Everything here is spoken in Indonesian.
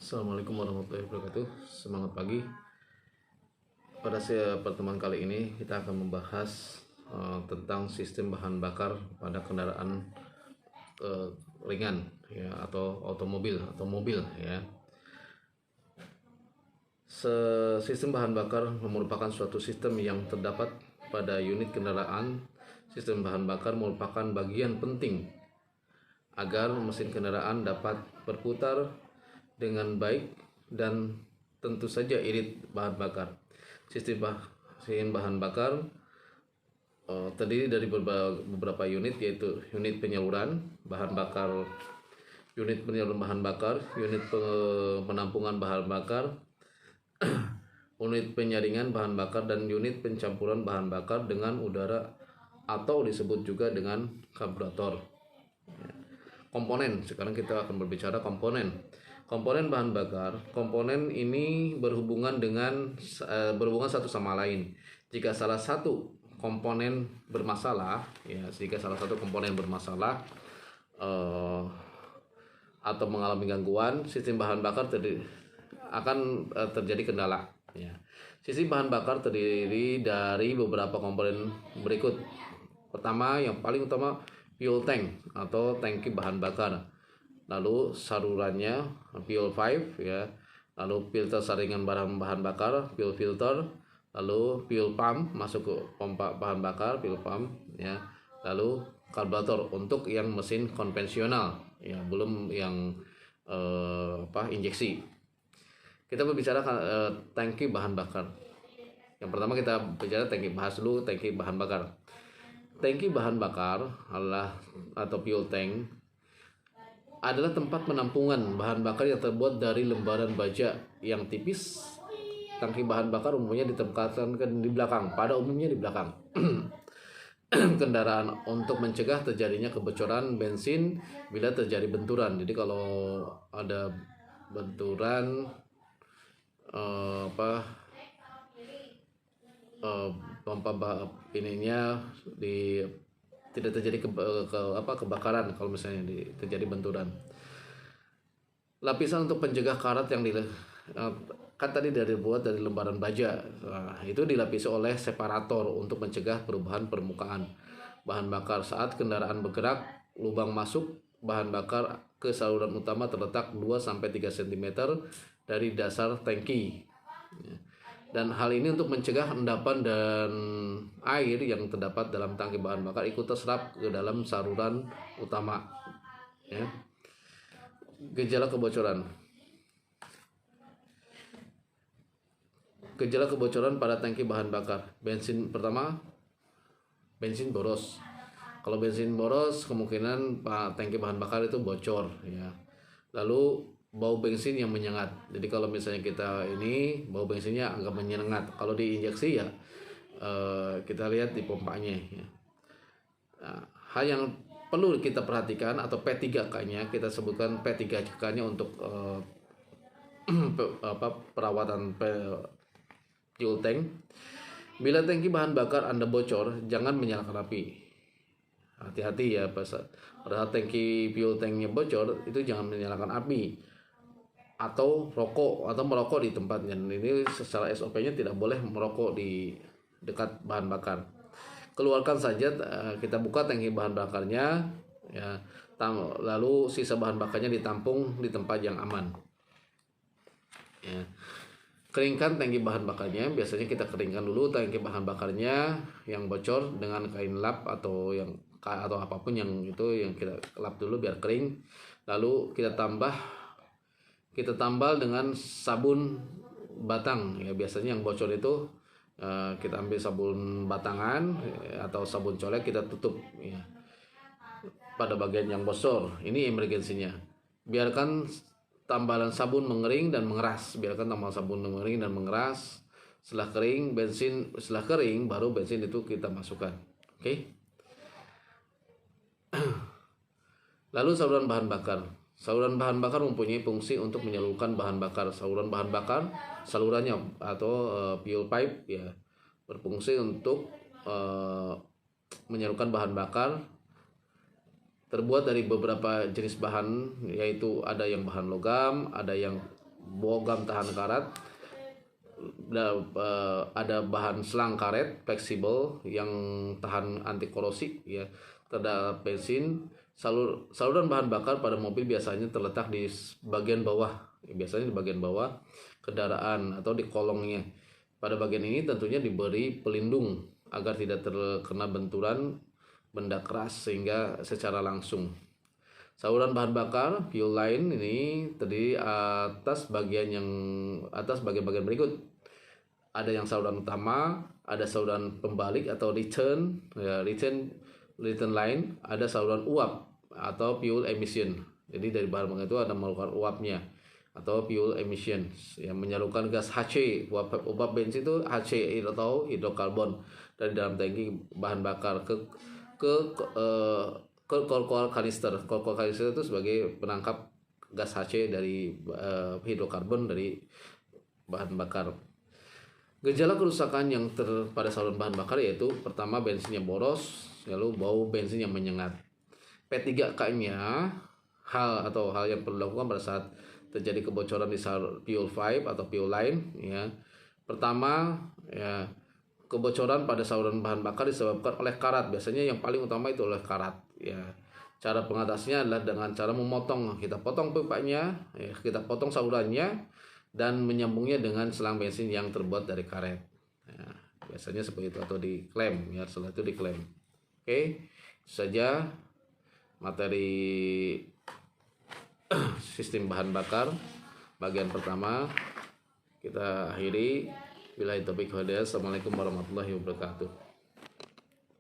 Assalamualaikum warahmatullahi wabarakatuh. Semangat pagi. Pada pertemuan kali ini kita akan membahas tentang sistem bahan bakar pada kendaraan ringan ya, atau otomobil atau mobil ya. Sistem bahan bakar merupakan suatu sistem yang terdapat pada unit kendaraan. Sistem bahan bakar merupakan bagian penting agar mesin kendaraan dapat berputar dengan baik dan tentu saja irit bahan bakar. Sistem bahan bakar terdiri dari beberapa unit, yaitu unit penyaluran bahan bakar, unit penyaluran bahan bakar, unit penampungan bahan bakar, unit penyaringan bahan bakar, dan unit pencampuran bahan bakar dengan udara atau disebut juga dengan karburator. Komponen, sekarang kita akan berbicara komponen. Komponen bahan bakar, komponen ini berhubungan satu sama lain. Jika salah satu komponen bermasalah, atau mengalami gangguan, sistem bahan bakar akan terjadi kendala. Ya. Sistem bahan bakar terdiri dari beberapa komponen berikut. Pertama, yang paling utama, fuel tank atau tangki bahan bakar. Lalu salurannya fuel pipe ya, lalu filter saringan bahan bakar, fuel filter, lalu fuel pump masuk ke pompa bahan bakar, fuel pump ya, lalu karburator untuk yang mesin konvensional ya, belum yang injeksi. Kita berbicara tangki bahan bakar. Yang pertama kita bicara bahas dulu tangki bahan bakar. Tangki bahan bakar atau fuel tank adalah tempat penampungan bahan bakar yang terbuat dari lembaran baja yang tipis. Tangki bahan bakar umumnya ditempatkan di belakang, pada umumnya di belakang kendaraan untuk mencegah terjadinya kebocoran bensin bila terjadi benturan. Jadi kalau ada benturan pompa ininya tidak terjadi kebakaran kalau misalnya terjadi benturan. Lapisan untuk pencegah karat yang kan tadi dibuat dari lembaran baja. Nah, itu dilapisi oleh separator untuk mencegah perubahan permukaan bahan bakar. Saat kendaraan bergerak, lubang masuk bahan bakar ke saluran utama terletak 2-3 cm dari dasar tangki. Dan hal ini untuk mencegah endapan dan air yang terdapat dalam tangki bahan bakar ikut terserap ke dalam saluran utama ya. Gejala kebocoran pada tangki bahan bakar. Pertama, bensin boros. Kalau bensin boros, kemungkinan tangki bahan bakar itu bocor ya. Lalu bau bensin yang menyengat. Jadi kalau misalnya bau bensinnya agak menyengat. Kalau diinjeksi ya kita lihat di pompanya ya. Nah, hal yang perlu kita perhatikan atau P3K-nya, kita sebutkan P3K-nya untuk perawatan fuel tank. Bila tangki bahan bakar Anda bocor, jangan menyalakan api. Hati-hati ya, pada saat tangki fuel tanknya bocor, itu jangan menyalakan api atau merokok di tempatnya. Ini secara SOP-nya tidak boleh merokok di dekat bahan bakar. Keluarkan saja, kita buka tangki bahan bakarnya ya, lalu sisa bahan bakarnya ditampung di tempat yang aman ya. Keringkan tangki bahan bakarnya. Biasanya kita keringkan dulu tangki bahan bakarnya yang bocor dengan kain lap atau apapun yang kita lap dulu biar kering. Lalu kita tambal dengan sabun batang ya. Biasanya yang bocor itu kita ambil sabun batangan atau sabun colek, kita tutup ya pada bagian yang bocor. Ini emergensinya. Biarkan tambalan sabun mengering dan mengeras. Setelah kering baru bensin itu kita masukkan. Oke. Lalu saluran bahan bakar. Saluran bahan bakar mempunyai fungsi untuk menyalurkan bahan bakar. Salurannya atau fuel pipe ya, berfungsi untuk menyalurkan bahan bakar. Terbuat dari beberapa jenis bahan, yaitu ada yang bahan logam, ada yang bogam tahan karat, ada bahan selang karet fleksibel yang tahan anti korosi ya, terdapat bensin. Saluran bahan bakar pada mobil biasanya terletak di bagian bawah, biasanya di bagian bawah kendaraan atau di kolongnya. Pada bagian ini tentunya diberi pelindung agar tidak terkena benturan benda keras sehingga secara langsung. Saluran bahan bakar fuel line ini terdiri atas bagian berikut. Ada yang saluran utama, ada saluran pembalik atau return line, ada saluran uap atau fuel emission. Jadi dari bahan bakar itu ada mengeluarkan uapnya atau fuel emission yang menyalurkan gas HC. Uap bensin itu HC atau hidrokarbon dari dalam tangki bahan bakar ke alkohol kanister. Alkohol kanister itu sebagai penangkap gas HC dari hidrokarbon dari bahan bakar. Gejala kerusakan yang pada saluran bahan bakar yaitu pertama bensinnya boros, lalu bau bensin yang menyengat. P3K-nya hal yang perlu dilakukan pada saat terjadi kebocoran di fuel pipe atau fuel line ya. Pertama ya, kebocoran pada saluran bahan bakar disebabkan oleh karat. Biasanya yang paling utama itu oleh karat ya. Cara pengatasnya adalah dengan cara memotong. Kita potong pipanya ya, kita potong salurannya dan menyambungnya dengan selang bensin yang terbuat dari karet ya, biasanya seperti itu atau diklem ya, setelah itu diklem. Oke, itu saja materi sistem bahan bakar bagian pertama kita akhiri. Billahi taufiq wal hidayah. Assalamualaikum warahmatullahi wabarakatuh.